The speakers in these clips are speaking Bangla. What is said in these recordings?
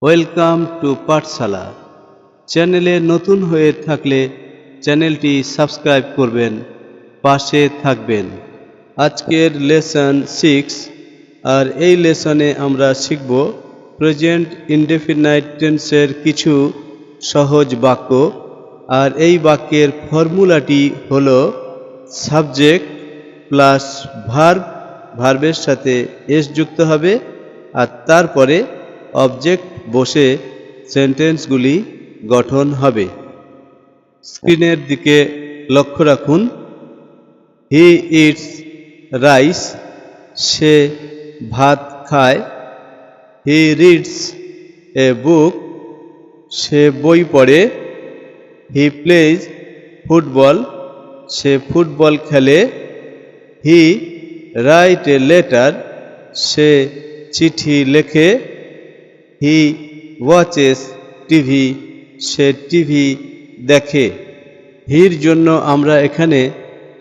ওয়েলকাম টু পাঠশালা। চ্যানেলে নতুন হয়ে থাকলে চ্যানেলটি সাবস্ক্রাইব করবেন, পাশে থাকবেন। আজকের লেসন 6, আর এই লেসনে আমরা শিখব প্রেজেন্ট ইনডেফিনাইট টেন্সের কিছু সহজ বাক্য। আর এই বাক্যের ফর্মুলাটি হলো সাবজেক্ট প্লাস ভার্ব, ভার্বের সাথে এস যুক্ত হবে, আর তারপরে অবজেক্ট বসে সেন্টেন্সগুলি গঠন হবে। স্ক্রিনের দিকে লক্ষ্য রাখুন। হি ইটস রাইস, সে ভাত খায়। হি রিডস এ বুক, সে বই পড়ে। হি প্লেজ ফুটবল, সে ফুটবল খেলে। হি রাইট এ লেটার, সে চিঠি লেখে। হি ওয়াচেস টিভি, সে টিভি দেখে। হির জন্য আমরা এখানে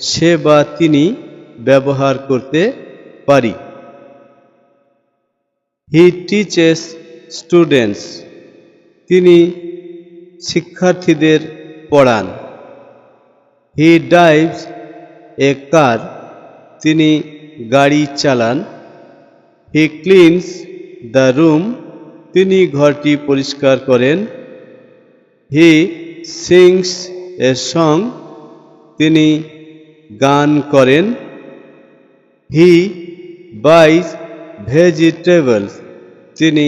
সে বা তিনি ব্যবহার করতে পারি। হি টিচেস স্টুডেন্টস, তিনি শিক্ষার্থীদের পড়ান। হি ড্রাইভস এ কার, তিনি গাড়ি চালান। হি ক্লিনস দ্য রুম, তিনি ঘরটি পরিষ্কার করেন। হি সিংস এ সং, তিনি গান করেন। হি বাইজ ভেজিটেবলস, তিনি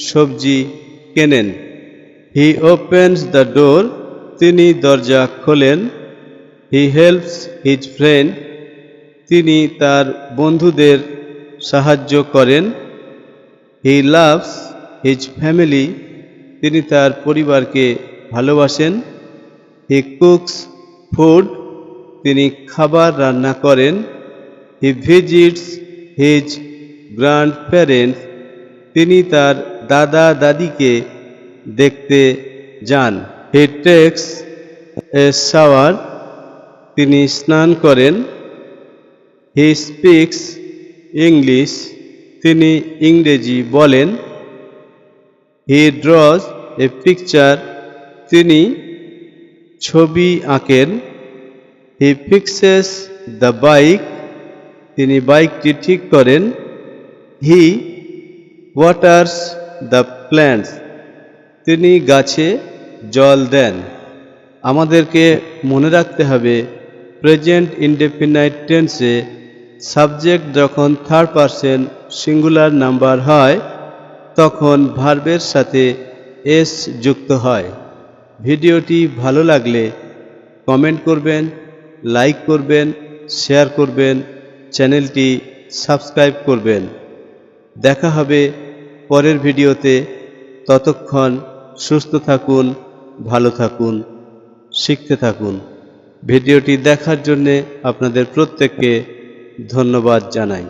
সবজি কেনেন। হি ওপেন্স দ্য ডোর, তিনি দরজা খোলেন। হি হেল্পস হিজ ফ্রেন্ড, তিনি তার বন্ধুদের সাহায্য করেন। হি লাভস হিজ ফ্যামিলি, তিনি তার পরিবারকে ভালোবাসেন। হি কুকস ফুড, তিনি খাবার রান্না করেন। হি ভিজিটস হিজ গ্র্যান্ড প্যারেন্টস, তিনি তার দাদা দাদিকে দেখতে যান। হি টেকস এ শাওয়ার, তিনি স্নান করেন। হি স্পিক্স ইংলিশ, তিনি ইংরেজি বলেন। হি ড্রজ এ পিকচার, তিনি ছবি আঁকেন। হি ফিক্সেস দ্য বাইক, তিনি বাইকটি ঠিক করেন। হি ওয়াটার্স দ্য প্ল্যান্টস, তিনি গাছে জল দেন। আমাদেরকে মনে রাখতে হবে, প্রেজেন্ট ইনডেফিনাইট টেন্সে সাবজেক্ট যখন থার্ড পারসন সিঙ্গুলার নাম্বার হয় তখন ভার্বের সাথে এস যুক্ত হয়। ভিডিওটি ভালো লাগলে কমেন্ট করবেন, লাইক করবেন, শেয়ার করবেন, চ্যানেলটি সাবস্ক্রাইব করবেন। দেখা হবে পরের ভিডিওতে। ততক্ষণ সুস্থ থাকুন, ভালো থাকুন, শিখতে থাকুন। ভিডিওটি দেখার জন্যে আপনাদের প্রত্যেককে ধন্যবাদ জানাই।